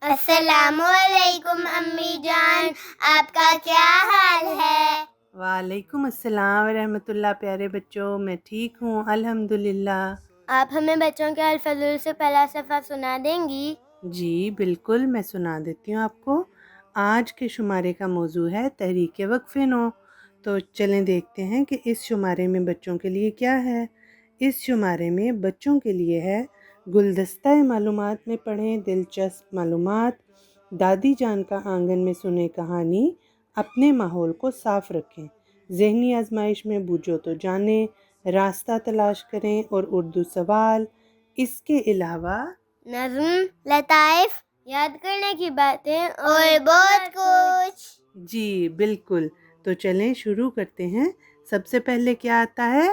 السلام علیکم امی جان، آپ کا کیا حال ہے؟ وعلیکم السلام ورحمۃ اللہ۔ پیارے بچوں، میں ٹھیک ہوں الحمدللہ۔ آپ ہمیں بچوں کے الفضل سے پہلا صفحہ سنا دیں گی؟ جی بالکل، میں سنا دیتی ہوں آپ کو۔ آج کے شمارے کا موضوع ہے تحریک وقف نو۔ تو چلیں دیکھتے ہیں کہ اس شمارے میں بچوں کے لیے کیا ہے۔ اس شمارے میں بچوں کے لیے ہے گلدستہ معلومات میں پڑھیں دلچسپ معلومات، دادی جان کا آنگن میں سنیں کہانی، اپنے ماحول کو صاف رکھیں، ذہنی آزمائش میں بوجھو تو جانیں، راستہ تلاش کریں اور اردو سوال۔ اس کے علاوہ نظم، لطائف، یاد کرنے کی باتیں اور بہت کچھ۔ جی بالکل، تو چلیں شروع کرتے ہیں۔ سب سے پہلے کیا آتا ہے؟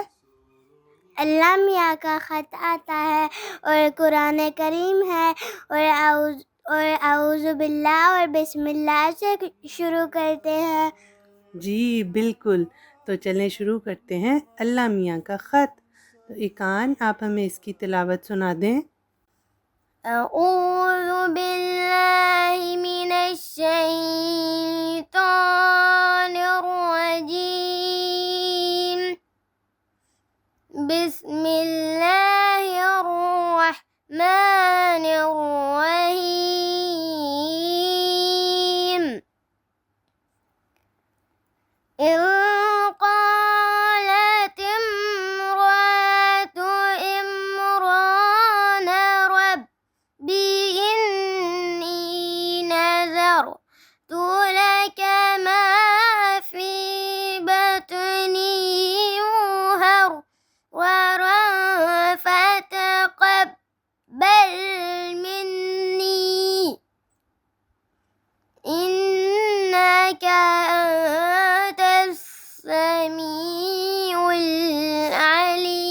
اللہ میاں کا خط آتا ہے اور قرآن کریم ہے، اور اعوذ باللہ اور بسم اللہ سے شروع کرتے ہیں۔ جی بالکل، تو چلیں شروع کرتے ہیں۔ اللہ میاں کا خط۔ تو ایقان، آپ ہمیں اس کی تلاوت سنا دیں۔ اعوذ باللہ من الشیطان الرجیم، بسم اللہ الرحمن الرحیم۔ إذ قالت امرأة عمران ربي إني نذرت لك ما في بطني محررا فتقبل مني إنك أنت السميع العليم۔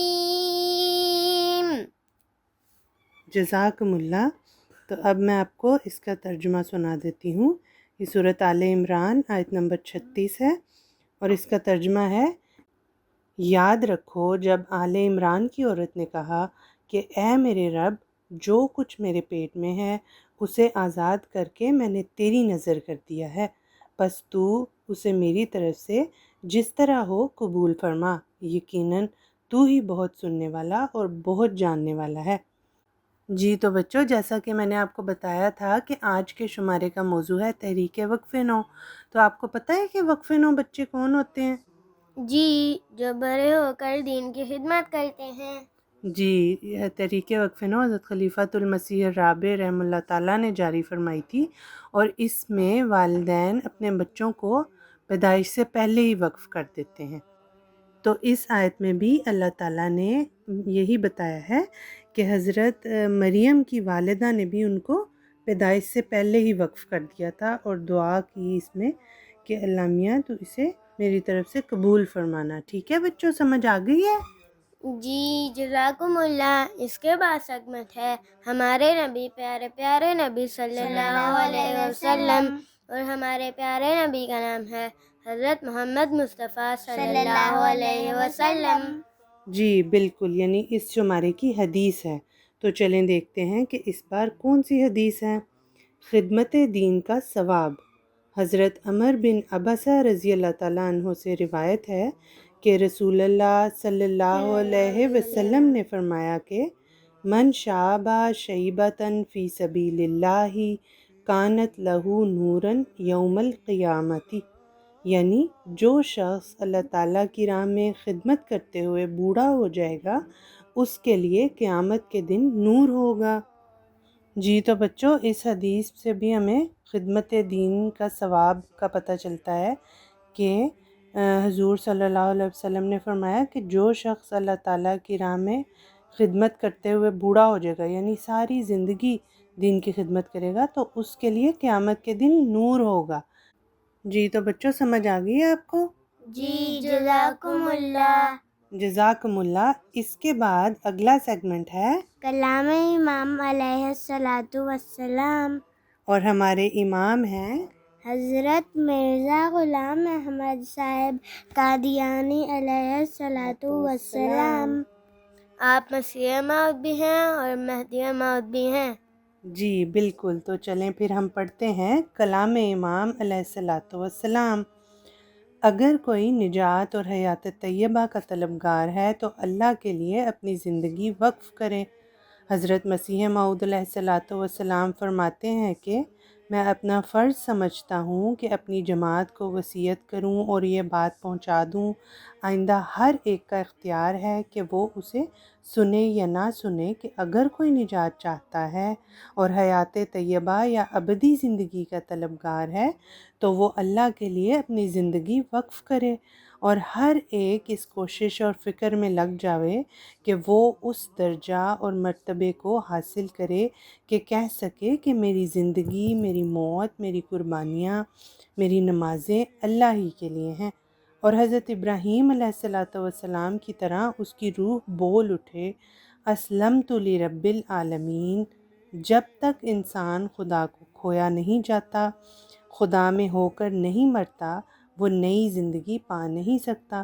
جزاکم اللہ۔ تو اب میں آپ کو اس کا ترجمہ سنا دیتی ہوں۔ یہ سورۃ آل عمران آیت نمبر 36 ہے اور اس کا ترجمہ ہے: یاد رکھو جب آل عمران کی عورت نے کہا کہ اے میرے رب، جو کچھ میرے پیٹ میں ہے اسے آزاد کر کے میں نے تیری نظر کر دیا ہے، پس تو اسے میری طرف سے جس طرح ہو قبول فرما، یقیناً تو ہی بہت سننے والا اور بہت جاننے والا ہے۔ جی تو بچوں، جیسا کہ میں نے آپ کو بتایا تھا کہ آج کے شمارے کا موضوع ہے تحریک وقف نو۔ تو آپ کو پتہ ہے کہ وقف نو بچے کون ہوتے ہیں؟ جی، جو بڑے ہو کر دین کی خدمت کرتے ہیں۔ جی، یہ تحریک وقف نو حضرت خلیفۃ المسیح الرابع رحمہ اللہ تعالیٰ نے جاری فرمائی تھی، اور اس میں والدین اپنے بچوں کو پیدائش سے پہلے ہی وقف کر دیتے ہیں۔ تو اس آیت میں بھی اللہ تعالیٰ نے یہی بتایا ہے کہ حضرت مریم کی والدہ نے بھی ان کو پیدائش سے پہلے ہی وقف کر دیا تھا، اور دعا کی اس میں کہ اللہ میاں تو اسے میری طرف سے قبول فرمانا۔ ٹھیک ہے بچوں، سمجھ آ گئی ہے؟ جی جزاکم اللہ۔ اس کے بعد سیگمنٹ ہے ہمارے نبی، پیارے پیارے نبی صلی اللہ علیہ وسلم، اور ہمارے پیارے نبی کا نام ہے حضرت محمد مصطفیٰ صلی اللہ علیہ وسلم۔ جی بالکل، یعنی اس شمارے کی حدیث ہے۔ تو چلیں دیکھتے ہیں کہ اس بار کون سی حدیث ہے۔ خدمت دین کا ثواب۔ حضرت عمر بن عبسہ رضی اللہ تعالیٰ عنہ سے روایت ہے کہ رسول اللہ صلی اللہ علیہ وسلم نے فرمایا کہ من شابہ شیبتاً فی سبیل اللہ کانت لہو نوراً یوم القیامت، یعنی جو شخص اللہ تعالیٰ کی راہ میں خدمت کرتے ہوئے بوڑھا ہو جائے گا اس کے لیے قیامت کے دن نور ہوگا۔ جی تو بچوں، اس حدیث سے بھی ہمیں خدمت دین کا ثواب کا پتہ چلتا ہے کہ حضور صلی اللہ علیہ وسلم نے فرمایا کہ جو شخص اللہ تعالیٰ کی راہ میں خدمت کرتے ہوئے بوڑھا ہو جائے گا، یعنی ساری زندگی دین کی خدمت کرے گا، تو اس کے لیے قیامت کے دن نور ہوگا۔ جی تو بچوں، سمجھ آ گئی ہے آپ کو؟ جی جزاکم اللہ۔ جزاکم اللہ۔ اس کے بعد اگلا سیگمنٹ ہے کلام امام علیہ السلام، اور ہمارے امام ہیں حضرت مرزا غلام احمد صاحب قادیانی علیہ السلام۔ آپ مسیح موعود بھی ہیں اور مہدی موعود بھی ہیں۔ جی بالکل، تو چلیں پھر ہم پڑھتے ہیں کلام امام علیہ الصلاۃ والسلام۔ اگر کوئی نجات اور حیات طیبہ کا طلبگار ہے تو اللہ کے لیے اپنی زندگی وقف کرے۔ حضرت مسیح موعود علیہ الصلاۃ والسلام فرماتے ہیں کہ میں اپنا فرض سمجھتا ہوں کہ اپنی جماعت کو وصیت کروں اور یہ بات پہنچا دوں، آئندہ ہر ایک کا اختیار ہے کہ وہ اسے سنے یا نہ سنے، کہ اگر کوئی نجات چاہتا ہے اور حیات طیبہ یا ابدی زندگی کا طلبگار ہے تو وہ اللہ کے لیے اپنی زندگی وقف کرے، اور ہر ایک اس کوشش اور فکر میں لگ جاوے کہ وہ اس درجہ اور مرتبے کو حاصل کرے کہ کہہ سکے کہ میری زندگی، میری موت، میری قربانیاں، میری نمازیں اللہ ہی کے لیے ہیں، اور حضرت ابراہیم علیہ الصلاۃ والسلام کی طرح اس کی روح بول اٹھے اسلمت لرب العالمین۔ جب تک انسان خدا کو کھویا نہیں جاتا، خدا میں ہو کر نہیں مرتا، وہ نئی زندگی پا نہیں سکتا۔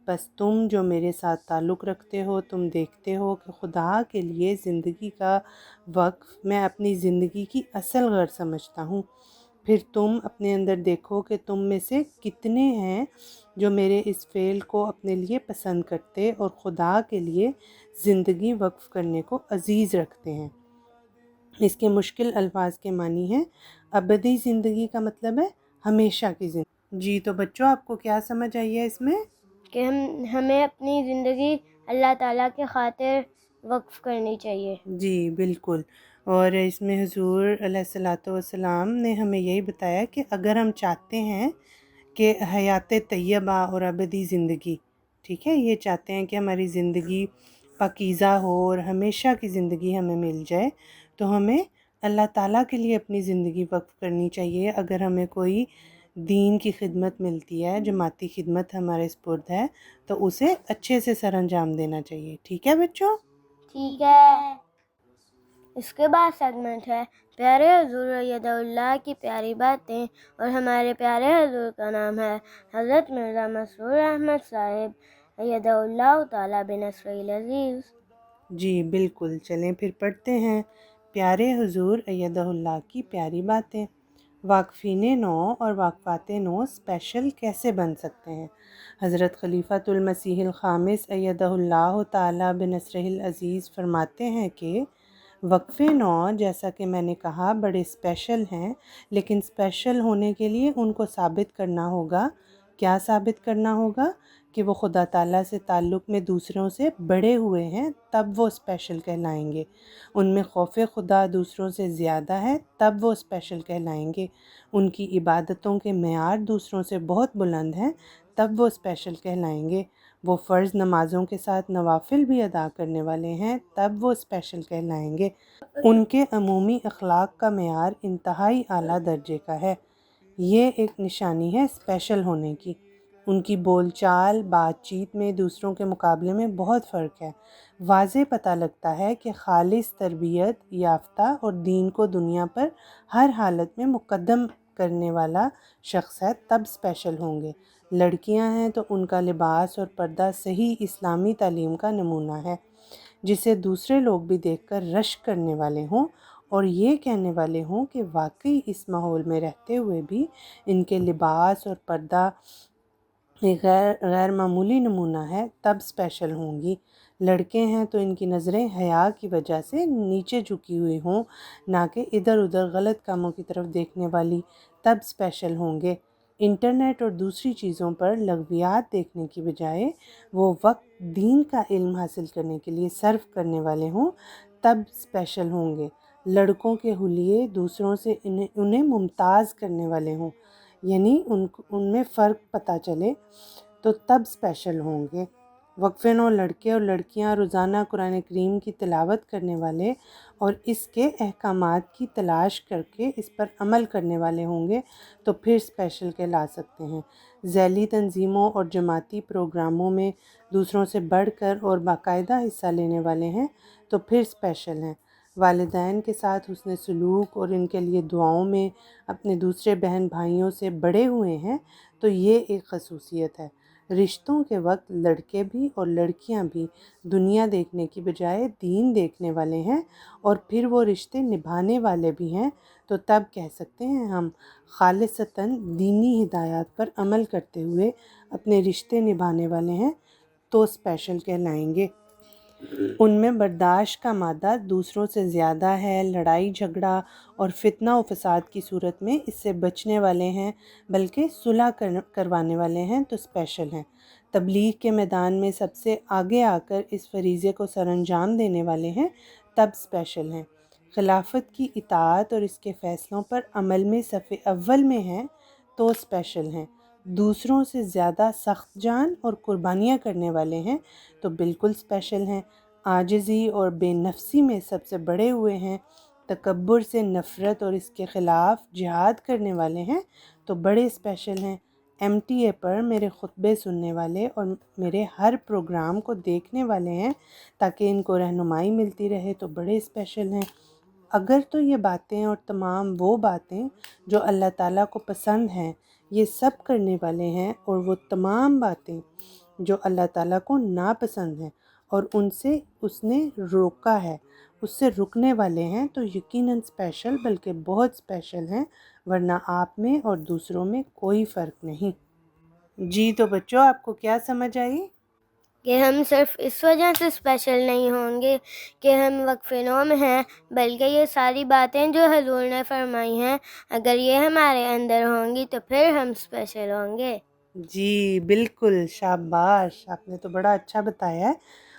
بس تم جو میرے ساتھ تعلق رکھتے ہو، تم دیکھتے ہو کہ خدا کے لیے زندگی کا وقف میں اپنی زندگی کی اصل غرض سمجھتا ہوں۔ پھر تم اپنے اندر دیکھو کہ تم میں سے کتنے ہیں جو میرے اس فعل کو اپنے لیے پسند کرتے اور خدا کے لیے زندگی وقف کرنے کو عزیز رکھتے ہیں۔ اس کے مشکل الفاظ کے معنی ہیں ابدی زندگی کا مطلب ہے ہمیشہ کی زندگی۔ جی تو بچوں، آپ کو کیا سمجھ آئی ہے اس میں؟ کہ ہمیں اپنی زندگی اللہ تعالیٰ کے خاطر وقف کرنی چاہیے۔ جی بالکل، اور اس میں حضور علیہ الصلاۃ والسلام نے ہمیں یہی بتایا کہ اگر ہم چاہتے ہیں کہ حیات طیبہ اور ابدی زندگی، ٹھیک ہے، یہ چاہتے ہیں کہ ہماری زندگی پاکیزہ ہو اور ہمیشہ کی زندگی ہمیں مل جائے، تو ہمیں اللہ تعالیٰ کے لیے اپنی زندگی وقف کرنی چاہیے۔ اگر ہمیں کوئی دین کی خدمت ملتی ہے، جماعتی خدمت ہمارے سپرد ہے، تو اسے اچھے سے سر انجام دینا چاہیے۔ ٹھیک ہے بچوں؟ ٹھیک ہے۔ اس کے بعد سیگمنٹ ہے پیارے حضور ایدہ اللہ کی پیاری باتیں، اور ہمارے پیارے حضور کا نام ہے حضرت مرزا مسرور احمد صاحب ایدہ اللہ تعالیٰ بنصر العزیز۔ جی بالکل، چلیں پھر پڑھتے ہیں پیارے حضور ایدہ اللہ کی پیاری باتیں۔ واقفین نو اور واقفات نو اسپیشل کیسے بن سکتے ہیں؟ حضرت خلیفۃ المسیح الخامس ایدہ اللہ تعالیٰ بنصرہ العزیز فرماتے ہیں کہ وقفے نو، جیسا کہ میں نے کہا، بڑے اسپیشل ہیں، لیکن اسپیشل ہونے کے لیے ان کو ثابت کرنا ہوگا۔ کیا ثابت کرنا ہوگا؟ کہ وہ خدا تعالیٰ سے تعلق میں دوسروں سے بڑے ہوئے ہیں، تب وہ اسپیشل کہلائیں گے۔ ان میں خوف خدا دوسروں سے زیادہ ہے، تب وہ اسپیشل کہلائیں گے۔ ان کی عبادتوں کے معیار دوسروں سے بہت بلند ہیں، تب وہ اسپیشل کہلائیں گے۔ وہ فرض نمازوں کے ساتھ نوافل بھی ادا کرنے والے ہیں، تب وہ اسپیشل کہلائیں گے۔ ان کے عمومی اخلاق کا معیار انتہائی اعلیٰ درجے کا ہے۔ یہ ایک نشانی ہے اسپیشل ہونے کی۔ ان کی بول چال، بات چیت میں دوسروں کے مقابلے میں بہت فرق ہے۔ واضح پتہ لگتا ہے کہ خالص تربیت یافتہ اور دین کو دنیا پر ہر حالت میں مقدم کرنے والا شخص ہے، تب اسپیشل ہوں گے۔ لڑکیاں ہیں تو ان کا لباس اور پردہ صحیح اسلامی تعلیم کا نمونہ ہے، جسے دوسرے لوگ بھی دیکھ کر رشک کرنے والے ہوں اور یہ کہنے والے ہوں کہ واقعی اس ماحول میں رہتے ہوئے بھی ان کے لباس اور پردہ ایک غیر معمولی نمونہ ہے، تب اسپیشل ہوں گی۔ لڑکے ہیں تو ان کی نظریں حیا کی وجہ سے نیچے جھکی ہوئی ہوں، نہ کہ ادھر ادھر غلط کاموں کی طرف دیکھنے والی، تب اسپیشل ہوں گے۔ انٹرنیٹ اور دوسری چیزوں پر لغویات دیکھنے کی بجائے وہ وقت دین کا علم حاصل کرنے کے لیے صرف کرنے والے ہوں، تب اسپیشل ہوں گے۔ لڑکوں کے حلیے دوسروں سے انہیں ممتاز کرنے والے ہوں، یعنی ان میں فرق پتہ چلے، تو تب اسپیشل ہوں گے۔ وقفے نو لڑکے اور لڑکیاں روزانہ قرآن کریم کی تلاوت کرنے والے اور اس کے احکامات کی تلاش کر کے اس پر عمل کرنے والے ہوں گے، تو پھر اسپیشل کہلا سکتے ہیں۔ ذیلی تنظیموں اور جماعتی پروگراموں میں دوسروں سے بڑھ کر اور باقاعدہ حصہ لینے والے ہیں، تو پھر اسپیشل ہیں۔ والدین کے ساتھ حسن سلوک اور ان کے لیے دعاؤں میں اپنے دوسرے بہن بھائیوں سے بڑے ہوئے ہیں، تو یہ ایک خصوصیت ہے۔ رشتوں کے وقت لڑکے بھی اور لڑکیاں بھی دنیا دیکھنے کی بجائے دین دیکھنے والے ہیں اور پھر وہ رشتے نبھانے والے بھی ہیں، تو تب کہہ سکتے ہیں ہم خالصتاً دینی ہدایات پر عمل کرتے ہوئے اپنے رشتے نبھانے والے ہیں تو اسپیشل کہلائیں گے۔ ان میں برداشت کا مادہ دوسروں سے زیادہ ہے، لڑائی جھگڑا اور فتنہ و فساد کی صورت میں اس سے بچنے والے ہیں، بلکہ صلح کروانے والے ہیں تو اسپیشل ہیں۔ تبلیغ کے میدان میں سب سے آگے آ کر اس فریضے کو سر انجام دینے والے ہیں تب اسپیشل ہیں۔ خلافت کی اطاعت اور اس کے فیصلوں پر عمل میں صف اول میں ہیں تو اسپیشل ہیں۔ دوسروں سے زیادہ سخت جان اور قربانیاں کرنے والے ہیں تو بالکل اسپیشل ہیں۔ عاجزی اور بے نفسی میں سب سے بڑے ہوئے ہیں۔ تکبر سے نفرت اور اس کے خلاف جہاد کرنے والے ہیں تو بڑے اسپیشل ہیں۔ MTA پر میرے خطبے سننے والے اور میرے ہر پروگرام کو دیکھنے والے ہیں تاکہ ان کو رہنمائی ملتی رہے تو بڑے اسپیشل ہیں۔ اگر تو یہ باتیں اور تمام وہ باتیں جو اللہ تعالیٰ کو پسند ہیں یہ سب کرنے والے ہیں، اور وہ تمام باتیں جو اللہ تعالیٰ کو ناپسند ہیں اور ان سے اس نے روکا ہے اس سے رکنے والے ہیں تو یقیناً اسپیشل، بلکہ بہت اسپیشل ہیں، ورنہ آپ میں اور دوسروں میں کوئی فرق نہیں۔ جی تو بچوں، آپ کو کیا سمجھ آئی؟ کہ ہم صرف اس وجہ سے اسپیشل نہیں ہوں گے کہ ہم وقف نوم ہیں، بلکہ یہ ساری باتیں جو حضور نے فرمائی ہیں اگر یہ ہمارے اندر ہوں گی تو پھر ہم اسپیشل ہوں گے۔ جی بالکل، شاباش، آپ نے تو بڑا اچھا بتایا ہے،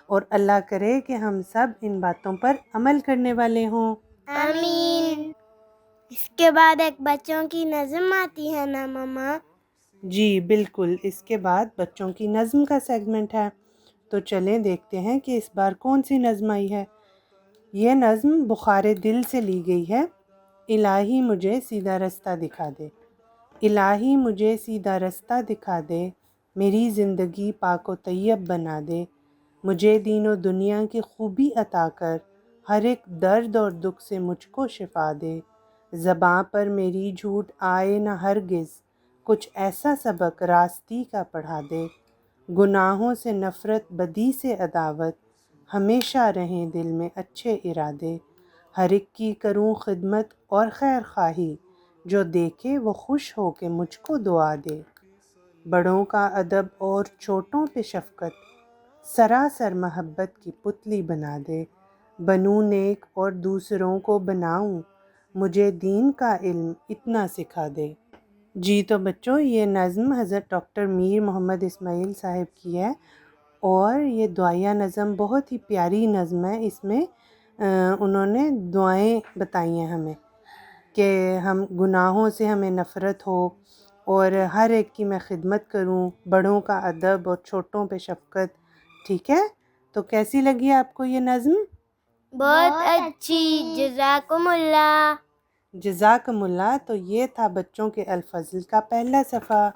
اور اللہ کرے کہ ہم سب ان باتوں پر عمل کرنے والے ہوں۔ آمین۔ اس کے بعد ایک بچوں کی نظم آتی ہے نا ماما؟ جی بالکل، اس کے بعد بچوں کی نظم کا سیگمنٹ ہے، تو چلیں دیکھتے ہیں کہ اس بار کون سی نظم آئی ہے۔ یہ نظم بخار دل سے لی گئی ہے۔ الہی مجھے سیدھا رستہ دکھا دے، الہی مجھے سیدھا رستہ دکھا دے، میری زندگی پاک و طیب بنا دے، مجھے دین و دنیا کی خوبی عطا کر، ہر ایک درد اور دکھ سے مجھ کو شفا دے، زباں پر میری جھوٹ آئے نہ ہرگز، کچھ ایسا سبق راستی کا پڑھا دے، گناہوں سے نفرت بدی سے عداوت، ہمیشہ رہیں دل میں اچھے ارادے، ہر ایک کی کروں خدمت اور خیر خواہی، جو دیکھے وہ خوش ہو کے مجھ کو دعا دے، بڑوں کا ادب اور چھوٹوں پہ شفقت، سراسر محبت کی پتلی بنا دے، بنوں نیک اور دوسروں کو بناؤں، مجھے دین کا علم اتنا سکھا دے۔ جی تو بچوں، یہ نظم حضرت ڈاکٹر میر محمد اسماعیل صاحب کی ہے، اور یہ دعائیہ نظم بہت ہی پیاری نظم ہے۔ اس میں انہوں نے دعائیں بتائی ہیں ہمیں کہ ہم گناہوں سے ہمیں نفرت ہو اور ہر ایک کی میں خدمت کروں، بڑوں کا ادب اور چھوٹوں پہ شفقت۔ ٹھیک ہے، تو کیسی لگی آپ کو یہ نظم؟ بہت اچھی، جزاکم اللہ۔ جزاکم اللہ۔ تو یہ تھا بچوں کے الفضل کا پہلا صفحہ۔